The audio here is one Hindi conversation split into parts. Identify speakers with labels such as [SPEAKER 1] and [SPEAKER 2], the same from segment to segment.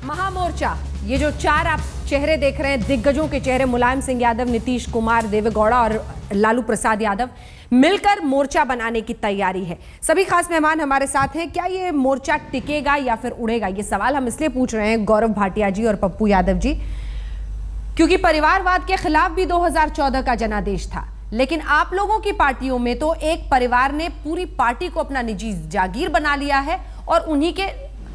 [SPEAKER 1] महामोर्चा, ये जो चार आप चेहरे देख रहे हैं, दिग्गजों के चेहरे, मुलायम सिंह यादव, नीतीश कुमार, देवेगौड़ा और लालू प्रसाद यादव, मिलकर मोर्चा बनाने की तैयारी है। सभी खास मेहमान हमारे साथ हैं। क्या ये मोर्चा टिकेगा या फिर उड़ेगा? ये सवाल हम इसलिए पूछ रहे हैं गौरव भाटिया जी और पप्पू यादव जी, क्योंकि परिवारवाद के खिलाफ भी 2014 का जनादेश था, लेकिन आप लोगों की पार्टियों में तो एक परिवार ने पूरी पार्टी को अपना निजी जागीर बना लिया है और उन्हीं के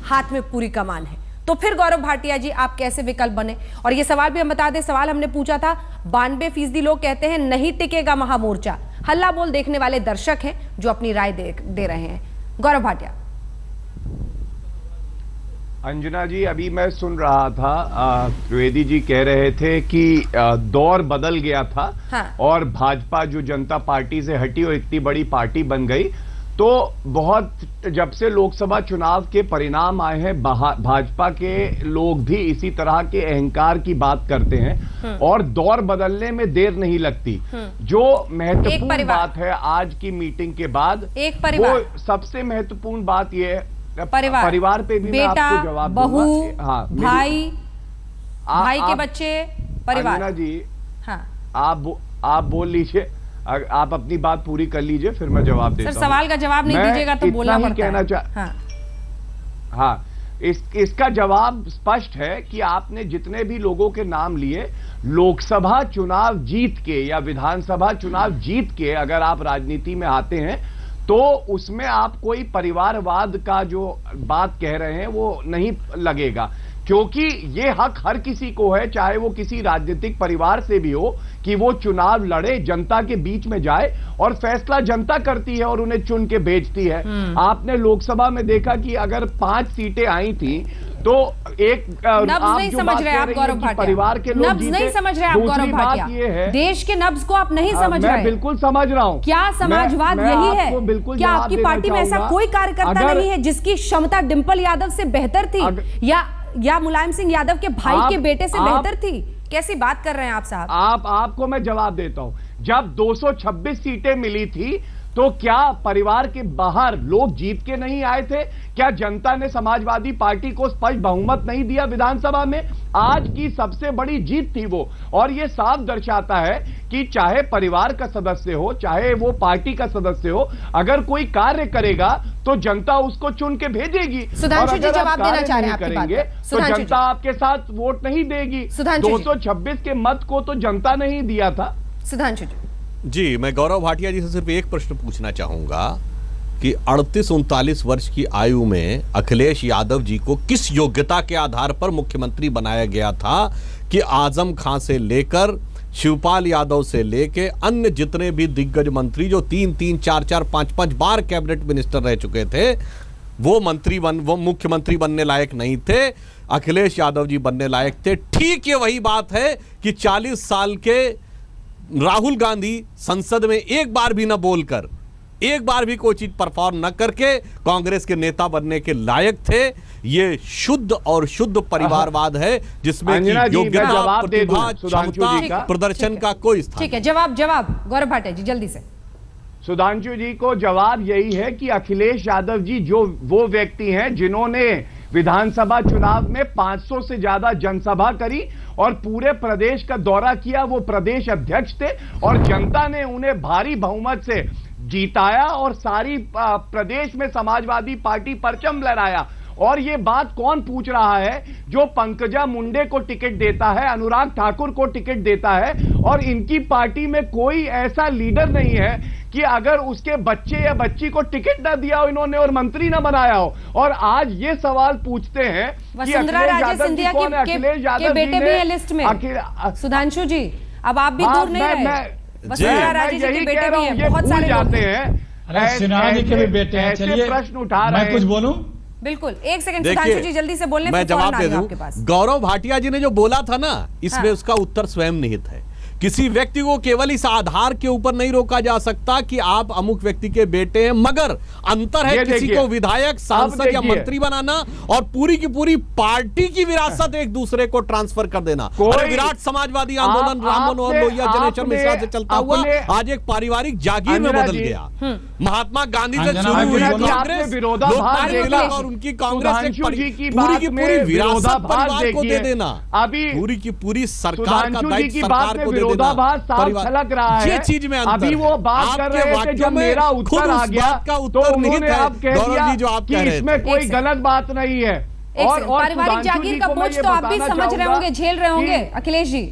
[SPEAKER 1] हाथ में पूरी कमान है। तो फिर गौरव भाटिया जी, आप कैसे विकल्प बने? और ये सवाल भी हम बता दें, सवाल हमने पूछा था, 92% लोग कहते हैं नहीं टिकेगा महामोर्चा। हल्ला बोल देखने वाले दर्शक हैं जो अपनी राय दे रहे हैं। गौरव भाटिया।
[SPEAKER 2] अंजना जी, अभी मैं सुन रहा था, त्रिवेदी जी कह रहे थे कि दौर बदल गया था। हाँ। और भाजपा जो जनता पार्टी से हटी और इतनी बड़ी पार्टी बन गई, तो बहुत जब से लोकसभा चुनाव के परिणाम आए हैं, भाजपा के लोग भी इसी तरह के अहंकार की बात करते हैं और दौर बदलने में देर नहीं लगती। जो महत्वपूर्ण बात है आज की मीटिंग के बाद,
[SPEAKER 1] एक परिवार,
[SPEAKER 2] वो सबसे महत्वपूर्ण बात यह है, परिवार पे भी मैं आपको जवाब
[SPEAKER 1] बहू,
[SPEAKER 2] हाँ,
[SPEAKER 1] भाई के बच्चे, परिवार।
[SPEAKER 2] अंजना जी,
[SPEAKER 1] हाँ,
[SPEAKER 2] आप बोल लीजिए, आप अपनी बात पूरी कर लीजिए, फिर मैं जवाब देता हूं।
[SPEAKER 1] सर, सवाल का जवाब नहीं दीजिएगा तो बोलना पड़ता है।
[SPEAKER 2] हाँ, इसका जवाब स्पष्ट है कि आपने जितने भी लोगों के नाम लिए, लोकसभा चुनाव जीत के या विधानसभा चुनाव जीत के अगर आप राजनीति में आते हैं, तो उसमें आप कोई परिवारवाद का जो बात कह रहे हैं वो नहीं लगेगा, क्योंकि ये हक हर किसी को है, चाहे वो किसी राजनीतिक परिवार से भी हो, कि वो चुनाव लड़े, जनता के बीच में जाए और फैसला जनता करती है और उन्हें चुन के भेजती है। आपने लोकसभा में देखा कि अगर 5 सीटें आई थी तो एक
[SPEAKER 1] नब्ज नहीं समझ रहे आप गौरव भाटिया,
[SPEAKER 2] परिवार के लोग
[SPEAKER 1] नब्ज नहीं समझ रहे आप गौरव भाटिया, देश के नब्ज को आप नहीं समझ रहे।
[SPEAKER 2] मैं बिल्कुल समझ रहा हूँ।
[SPEAKER 1] क्या समाजवाद यही है? क्या आपकी पार्टी में ऐसा कोई कार्यकर्ता नहीं है जिसकी क्षमता डिंपल यादव से बेहतर थी या मुलायम सिंह यादव के भाई के बेटे से बेहतर थी? कैसी बात कर रहे हैं आप साहब?
[SPEAKER 2] आपको मैं जवाब देता हूं। जब 226 सीटें मिली थी तो क्या परिवार के बाहर लोग जीत के नहीं आए थे? क्या जनता ने समाजवादी पार्टी को स्पष्ट बहुमत नहीं दिया विधानसभा में? आज की सबसे बड़ी जीत थी वो, और ये साफ दर्शाता है कि चाहे परिवार का सदस्य हो, चाहे वो पार्टी का सदस्य हो, अगर कोई कार्य करेगा तो जनता उसको चुन के भेजेगी।
[SPEAKER 1] सुधांशु जी जवाब देना चाह रहे हैं आपकी बात
[SPEAKER 2] करेंगे तो जनता आपके साथ वोट नहीं देगी। 226 के मत को तो जनता ने ही दिया था।
[SPEAKER 1] सुधांशु
[SPEAKER 3] जी, मैं गौरव भाटिया जी से सिर्फ एक प्रश्न पूछना चाहूंगा कि 38-39 वर्ष की आयु में अखिलेश यादव जी को किस योग्यता के आधार पर मुख्यमंत्री बनाया गया था कि आजम खां से लेकर शिवपाल यादव से लेके अन्य जितने भी दिग्गज मंत्री जो 3-3, 4-4, 5-5 बार कैबिनेट मिनिस्टर रह चुके थे, वो मुख्यमंत्री बनने लायक नहीं थे, अखिलेश यादव जी बनने लायक थे। ठीक ये वही बात है कि 40 साल के राहुल गांधी संसद में एक बार भी न बोलकर, एक बार भी कोई चीज परफॉर्म न करके कांग्रेस के नेता बनने के लायक थे। ये शुद्ध और शुद्ध परिवारवाद है जिसमें योग्यता, प्रतिभा, क्षमता, प्रदर्शन का कोई स्थान।
[SPEAKER 1] ठीक है, जवाब गौरव भाटिया जी जल्दी से।
[SPEAKER 2] सुधांशु जी को जवाब यही है कि अखिलेश यादव जी जो वो व्यक्ति हैं जिन्होंने विधानसभा चुनाव में 500 से ज्यादा जनसभा करी और पूरे प्रदेश का दौरा किया, वो प्रदेश अध्यक्ष थे और जनता ने उन्हें भारी बहुमत से जीताया और सारी प्रदेश में समाजवादी पार्टी परचम लहराया। और ये बात कौन पूछ रहा है? जो पंकजा मुंडे को टिकट देता है, अनुराग ठाकुर को टिकट देता है, और इनकी पार्टी में कोई ऐसा लीडर नहीं है कि अगर उसके बच्चे या बच्ची को टिकट ना दिया हो इन्होंने और मंत्री ना बनाया हो। और आज ये सवाल पूछते हैं कि
[SPEAKER 1] अखिलेश सिंधिया के बेटे भी है लिस्ट में। सुधांशु जी, अब आप भी दूर नहीं रहे, वसुंधरा राजे जी के बेटे भी हैं, बहुत सारे
[SPEAKER 2] जाते हैं।
[SPEAKER 4] सिन्हा जी के भी बेटे हैं। चलिए
[SPEAKER 2] प्रश्न उठा रहे हैं,
[SPEAKER 4] मैं कुछ बोलूं?
[SPEAKER 1] बिल्कुल, एक सेकंड सुधांशु जी जल्दी से बोलने,
[SPEAKER 3] मैं जवाब दे दूं। गौरव भाटिया जी ने जो बोला था ना, इसमें उसका उत्तर स्वयं निहित है, किसी व्यक्ति को केवल इस आधार के ऊपर नहीं रोका जा सकता कि आप अमुक व्यक्ति के बेटे हैं, मगर अंतर है किसी को विधायक, सांसद या मंत्री बनाना और पूरी की पूरी पार्टी की विरासत एक दूसरे को ट्रांसफर कर देना। विराट समाजवादी आंदोलन राम मनोहर लोहिया जनेश्वर मिश्रा से चलता हुआ आज एक पारिवारिक जागीर में बदल गया। महात्मा गांधी से शुरू हुई कांग्रेस, और उनकी कांग्रेस पूरी की पूरी विरासत परिवार को दे देना, अभी पूरी की पूरी सरकार का दायित्व सरकार को दे देना।
[SPEAKER 2] छलक रहा है
[SPEAKER 3] ये चीज में
[SPEAKER 2] अभी वो बात कर रहे थे, जब मेरा उत्तर आ गया
[SPEAKER 3] का
[SPEAKER 2] तो
[SPEAKER 3] उत्तर नहीं
[SPEAKER 2] उन्होंने अब कह दिया
[SPEAKER 3] जो आप
[SPEAKER 2] कि इसमें कोई गलत बात नहीं है।
[SPEAKER 1] और पारिवारिक जागीर का बोझ तो आप भी समझ रहे होंगे, झेल रहे होंगे अखिलेश जी।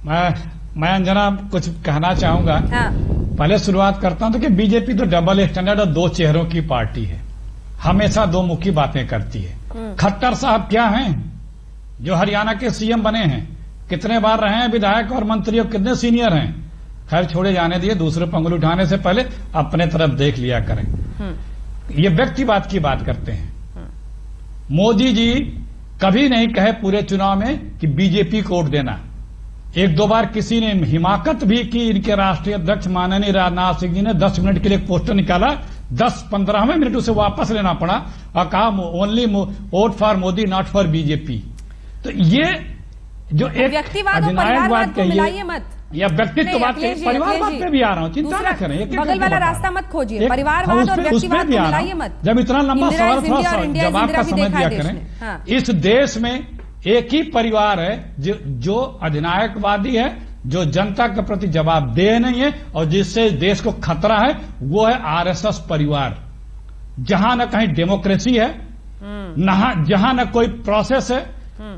[SPEAKER 4] मैं अंजना कुछ कहना चाहूंगा।
[SPEAKER 1] हाँ।
[SPEAKER 4] पहले शुरुआत करता हूं तो कि बीजेपी तो डबल स्टैंडर्ड और दो चेहरों की पार्टी है, हमेशा दो मुखी बातें करती है। खट्टर साहब क्या हैं जो हरियाणा के सीएम बने हैं, कितने बार रहे हैं विधायक और मंत्री और कितने सीनियर हैं। खैर छोड़े जाने दिए, दूसरे पर उंगली उठाने से पहले अपने तरफ देख लिया करें। ये व्यक्तिवाद की बात करते हैं। मोदी जी कभी नहीं कहे पूरे चुनाव में कि बीजेपी को वोट देना। एक दो बार किसी ने हिमाकत भी की, इनके राष्ट्रीय अध्यक्ष माननीय राजनाथ सिंह जी ने 10 मिनट के लिए एक पोस्टर निकाला, 10-15वें मिनट उसे वापस लेना पड़ा और कहा only vote for Modi not for BJP. तो ये जो एक
[SPEAKER 1] व्यक्तिवाद और परिवारवाद को मिलाइए मत,
[SPEAKER 4] या व्यक्तित्ववाद के परिवारवाद पे भी आ रहा हूं, चिंता न करें,
[SPEAKER 1] बगल वाला रास्ता मत खोजिए, परिवारवाद और व्यक्तिवाद को मिलाइए मत।
[SPEAKER 4] जब इतना लंबा सवाल था जवाब का समझ दिया करें। इस देश में एक ही परिवार है जो अधिनायकवादी है, जो जनता के प्रति जवाबदेह नहीं है और जिससे देश को खतरा है, वो है आरएसएस परिवार। जहां न कहीं डेमोक्रेसी है, जहां न कोई प्रोसेस है,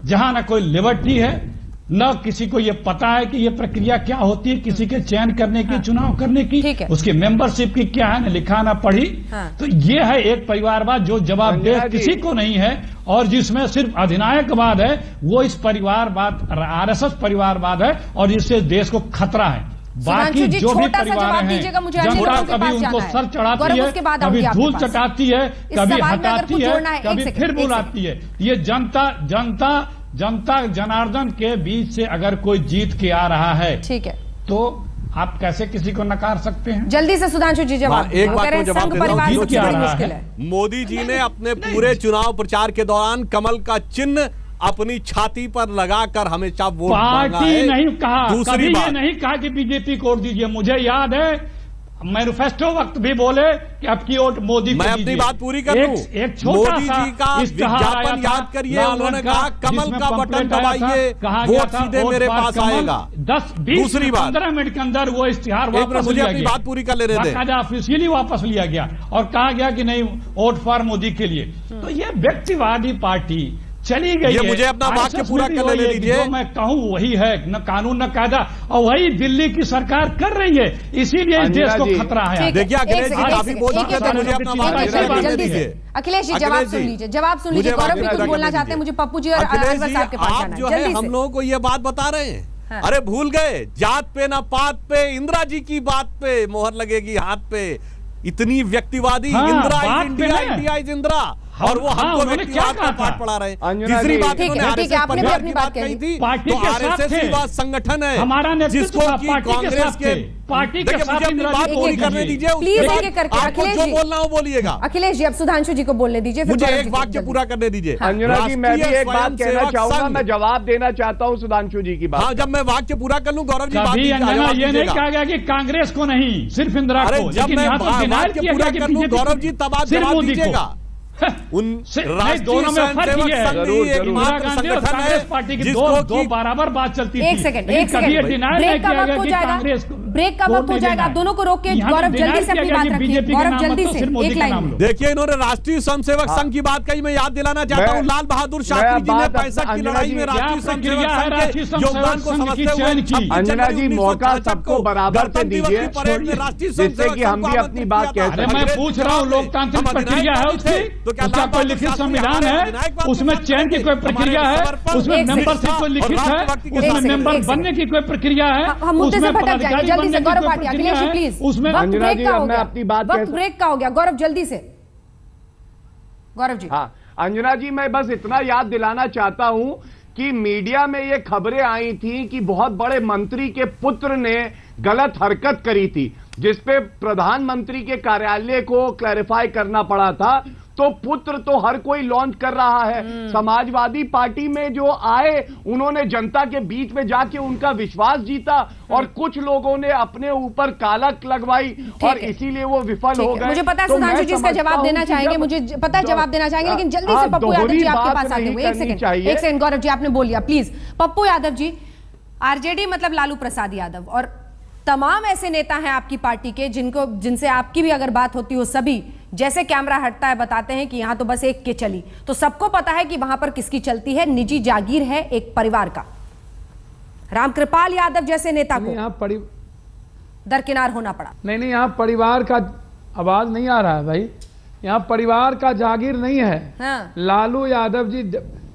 [SPEAKER 4] जहां न कोई लिबर्टी है, न किसी को ये पता है कि ये प्रक्रिया क्या होती है, किसी के चयन करने की, चुनाव करने की, उसकी मेंबरशिप की क्या है, न लिखा न पढ़ी। तो ये है एक परिवारवाद जो जवाबदेह किसी को नहीं है और जिसमें सिर्फ अधिनायकवाद है, वो इस परिवारवाद आरएसएस परिवारवाद है और जिससे देश को खतरा है। बाकी जो भी परिवार हैं, जनता कभी उनको सर चढ़ाती है, कभी धूल चटाती है, कभी हटाती है, कभी फिर बुलाती है। ये जनता जनार्दन के बीच से अगर कोई जीत के आ रहा है, ठीक है, तो आप कैसे किसी को नकार सकते हैं?
[SPEAKER 1] जल्दी से सुधांशु जी जवाब।
[SPEAKER 3] एक बात को जवाब
[SPEAKER 1] मुश्किल है।
[SPEAKER 3] मोदी जी ने अपने पूरे चुनाव प्रचार के दौरान कमल का चिन्ह अपनी छाती पर लगाकर हमेशा वोट मांगा है।
[SPEAKER 4] पार्टी नहीं कहा, दूसरी बात नहीं कहा कि बीजेपी को वोट दीजिए। मुझे याद है मैनिफेस्टो वक्त भी बोले कि अब की वोट मोदी को
[SPEAKER 3] मैं अपनी बात पूरी कर लूं। मोदी जी का विज्ञापन याद करिए, उन्होंने कहा कमल का बटन दबाइए, वोट सीधे मेरे पास आएगा।
[SPEAKER 4] 10-15 मिनट के अंदर वो इश्तिहार वापस लिया गया,
[SPEAKER 3] बात पूरी कर ले रहे थे,
[SPEAKER 4] ऑफिशियली वापस लिया गया और कहा गया कि नहीं वोट फॉर मोदी के लिए। तो ये व्यक्तिवादी पार्टी चली गई है।
[SPEAKER 3] मुझे अपना वाक्य पूरा कर लेने दीजिए।
[SPEAKER 4] जो मैं कहूं वही है, न कानून न कायदा, और वही दिल्ली की सरकार कर रही है, इसीलिए इस देश को खतरा है।
[SPEAKER 3] देखिए अखिलेश जी काफी बोल चुके थे, मुझे अपना वाक्य दीजिए।
[SPEAKER 1] अखिलेश जी जवाब सुन लीजिए, जवाब सुन लीजिए। गौरव भी कुछ बोलना चाहते हैं, मुझे पप्पू जी और अनवर साहब के पास जाना है।
[SPEAKER 3] जो है हम लोगों को ये बात बता रहे हैं, अरे भूल गए, जात पे ना पात पे, इंदिरा जी की बात पे मोहर लगेगी हाथ पे। इतनी व्यक्तिवादी Indira is India, India is Indira, और वो हमको व्यक्तिवाद का पाठ पढ़ा रहे हैं। तीसरी बात उन्होंने आरएसएस परिवार की बात कही थी, तो आरएसएस ही बात संगठन है
[SPEAKER 4] हमारा,
[SPEAKER 3] जिसको कि कांग्रेस के
[SPEAKER 4] पार्टी के साथ
[SPEAKER 3] बात पूरी करने दीजिए।
[SPEAKER 1] प्लीज करके
[SPEAKER 3] आपको जो बोलना हो बोलिएगा।
[SPEAKER 1] अखिलेश जी अब सुधांशु जी को बोलने दीजिए,
[SPEAKER 3] मुझे एक वाक्य पूरा करने दीजिए।
[SPEAKER 2] अंजना जी मैं भी एक बात कहना चाहूंगा, मैं जवाब देना चाहता हूँ सुधांशु जी की बात।
[SPEAKER 3] हाँ, जब मैं वाक्य पूरा कर लूं गौरव जी,
[SPEAKER 4] ये नहीं कहा गया कि कांग्रेस को नहीं, सिर्फ इंदिरा को।
[SPEAKER 3] जब मैं वाक्य पूरा कर लूं गौरव जी, तब आप जवाब दीजिएगा। उन
[SPEAKER 4] दोनों में फर्क ये है, इंदिरा गांधी और कांग्रेस पार्टी की दो बराबर बात चलती थी।
[SPEAKER 1] एक सेकंड ब्रेक का वक्त हो जाएगा, ब्रेक का वक्त हो जाएगा। आप दोनों को रोक के गौरव जल्दी से अपनी बात रखिए। गौरव जल्दी से एक लाइन।
[SPEAKER 3] देखिए इन्होंने राष्ट्रीय स्वयंसेवक संघ की बात कही, मैं याद दिलाना चाहता हूँ लाल बहादुर शास्त्री जी ने 65 की लड़ाई में राष्ट्रीय स्वयंसेवक संघ के योगदान को समझते हुए
[SPEAKER 2] अंजना जी मौका सबको बराबर से दीजिए, जिससे कि हम भी अपनी बात कह सकें।
[SPEAKER 4] मैं पूछ रहा हूँ लोकतांत्रिक प्रक्रिया है उसकी, उसका कोई लिखित संविधान है, उसमें चयन की कोई प्रक्रिया है, उसमें मेंबरशिप कोई लिखित है, उसमें मेंबर बनने की कोई प्रक्रिया है,
[SPEAKER 1] हम मुद्दे से भटक जाएंगे। जल्दी से गौरव भाटिया, अखिलेश जी प्लीज, वक्त ब्रेक का हो गया, वक्त ब्रेक का हो गया। गौरव जल्दी से, गौरव जी।
[SPEAKER 2] हाँ अंजना जी, मैं बस इतना याद दिलाना चाहता हूं कि मीडिया में ये खबरें आई थी कि बहुत बड़े मंत्री के पुत्र ने गलत हरकत करी थी, जिसपे प्रधानमंत्री के कार्यालय को क्लैरिफाई करना पड़ा था। तो पुत्र तो हर कोई लॉन्च कर रहा है। समाजवादी पार्टी में जो आए, उन्होंने जनता के बीच में जाके उनका विश्वास जीता और कुछ लोगों ने अपने ऊपर कालक लगवाई और इसीलिए वो विफल हो गए।
[SPEAKER 1] मुझे पता है सुधांशु जी इसका जवाब देना चाहेंगे, मुझे पता है जवाब देना चाहेंगे, लेकिन जल्दी से पप्पू यादव जी आपके पास आते हुए। एक सेकंड गौरव जी, आपने बोल लिया, प्लीज पप्पू यादव जी। आरजेडी मतलब लालू प्रसाद यादव और तमाम ऐसे नेता हैं आपकी पार्टी के जिनसे आपकी भी अगर बात होती हो, सभी जैसे कैमरा हटता है बताते हैं कि यहां तो बस एक के चली, तो सबको पता है कि वहां पर किसकी चलती है। निजी जागीर है एक परिवार का। रामकृपाल यादव जैसे नेता को दरकिनार होना पड़ा।
[SPEAKER 4] नहीं, यहां परिवार का आवाज नहीं आ रहा है भाई, यहां परिवार का जागीर नहीं है।
[SPEAKER 1] हाँ।
[SPEAKER 4] लालू यादव जी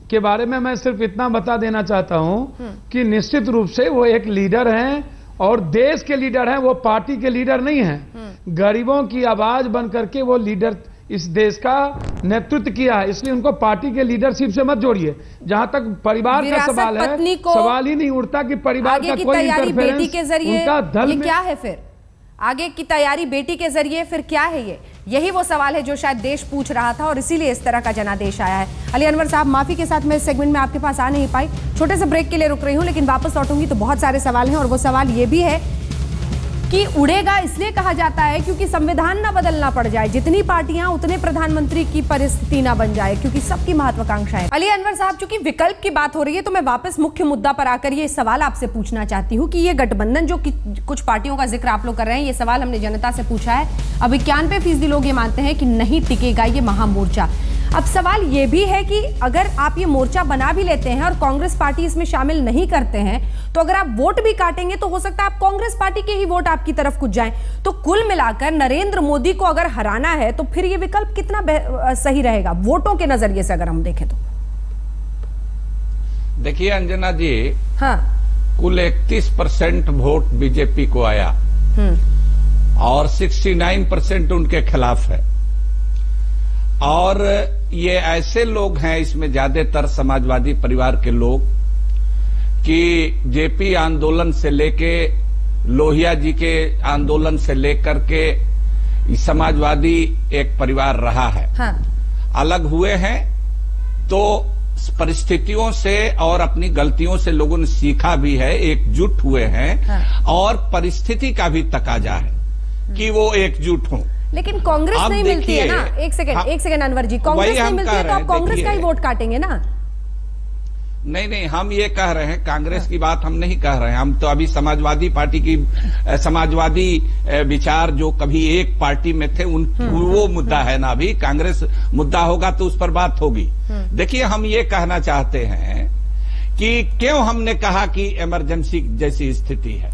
[SPEAKER 4] के बारे में मैं सिर्फ इतना बता देना चाहता हूं कि निश्चित रूप से वो एक लीडर हैं और देश के लीडर हैं, वो पार्टी के लीडर नहीं हैं। गरीबों की आवाज बन करके वो लीडर इस देश का नेतृत्व किया है, इसलिए उनको पार्टी के लीडरशिप से मत जोड़िए। जहां तक परिवार का सवाल है, सवाल ही नहीं उठता कि परिवार का कोई इंटरफेरेंस उनका दल में
[SPEAKER 1] क्या है। फिर आगे की तैयारी बेटी के जरिए फिर क्या है, यही वो सवाल है जो शायद देश पूछ रहा था और इसीलिए इस तरह का जनादेश आया है। अली अनवर साहब, माफी के साथ मैं इस सेगमेंट में आपके पास आ नहीं पाई, छोटे से ब्रेक के लिए रुक रही हूं, लेकिन वापस लौटूंगी तो बहुत सारे सवाल हैं। और वो सवाल ये भी है कि उड़ेगा इसलिए कहा जाता है क्योंकि संविधान ना बदलना पड़ जाए, जितनी पार्टियां उतने प्रधानमंत्री की परिस्थिति ना बन जाए, क्योंकि सबकी महत्वाकांक्षा है। अली अनवर साहब, चूंकि विकल्प की बात हो रही है तो मैं वापस मुख्य मुद्दा पर आकर ये सवाल आपसे पूछना चाहती हूँ कि ये गठबंधन जो कुछ पार्टियों का जिक्र आप लोग कर रहे हैं, ये सवाल हमने जनता से पूछा है। अब 91% लोग ये मानते हैं कि नहीं टिकेगा ये महामोर्चा। अब सवाल ये भी है कि अगर आप ये मोर्चा बना भी लेते हैं और कांग्रेस पार्टी इसमें शामिल नहीं करते हैं, तो अगर आप वोट भी काटेंगे तो हो सकता है आप कांग्रेस पार्टी के ही वोट आपकी तरफ कुछ जाएं। तो कुल मिलाकर नरेंद्र मोदी को अगर हराना है तो फिर ये विकल्प कितना सही रहेगा वोटों के नजरिए से अगर हम देखें तो?
[SPEAKER 5] देखिए अंजना जी,
[SPEAKER 1] हाँ,
[SPEAKER 5] कुल 31% वोट बीजेपी को आया और 69% उनके खिलाफ है। और ये ऐसे लोग हैं, इसमें ज्यादातर समाजवादी परिवार के लोग, कि जेपी आंदोलन से लेके लोहिया जी के आंदोलन से लेकर के समाजवादी एक परिवार रहा है।
[SPEAKER 1] हाँ।
[SPEAKER 5] अलग हुए हैं तो परिस्थितियों से और अपनी गलतियों से लोगों ने सीखा भी है, एकजुट हुए हैं।
[SPEAKER 1] हाँ।
[SPEAKER 5] और परिस्थिति का भी तकाजा है कि वो एकजुट हों।
[SPEAKER 1] लेकिन कांग्रेस नहीं मिलती है ना। एक सेकंड अनवर जी, कांग्रेस नहीं मिलती है तो आप कांग्रेस का ही वोट काटेंगे ना?
[SPEAKER 5] नहीं, हम ये कह रहे हैं, कांग्रेस की बात हम नहीं कह रहे हैं। हम तो अभी समाजवादी पार्टी की समाजवादी विचार जो कभी एक पार्टी में थे वो मुद्दा है ना। अभी कांग्रेस मुद्दा होगा तो उस पर बात होगी। देखिए, हम ये कहना चाहते हैं कि क्यों हमने कहा कि इमरजेंसी जैसी स्थिति है।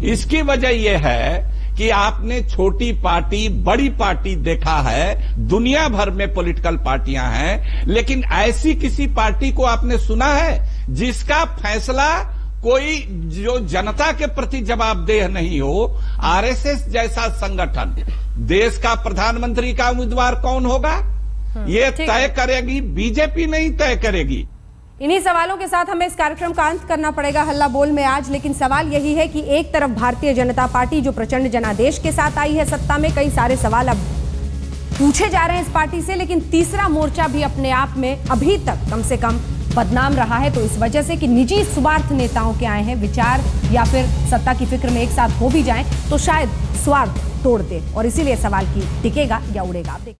[SPEAKER 5] इसकी वजह यह है कि आपने छोटी पार्टी, बड़ी पार्टी देखा है, दुनिया भर में पॉलिटिकल पार्टियां हैं, लेकिन ऐसी किसी पार्टी को आपने सुना है जिसका फैसला कोई जो जनता के प्रति जवाबदेह नहीं हो? आरएसएस जैसा संगठन, देश का प्रधानमंत्री का उम्मीदवार कौन होगा ये तय करेगी, बीजेपी नहीं तय करेगी।
[SPEAKER 1] इन्हीं सवालों के साथ हमें इस कार्यक्रम का अंत करना पड़ेगा हल्ला बोल में आज। लेकिन सवाल यही है कि एक तरफ भारतीय जनता पार्टी जो प्रचंड जनादेश के साथ आई है सत्ता में, कई सारे सवाल अब पूछे जा रहे हैं इस पार्टी से, लेकिन तीसरा मोर्चा भी अपने आप में अभी तक कम से कम बदनाम रहा है। तो इस वजह से कि निजी स्वार्थ नेताओं के आए हैं, विचार या फिर सत्ता की फिक्र में एक साथ हो भी जाएं तो शायद स्वार्थ तोड़ दे, और इसीलिए सवाल की टिकेगा या उड़ेगा।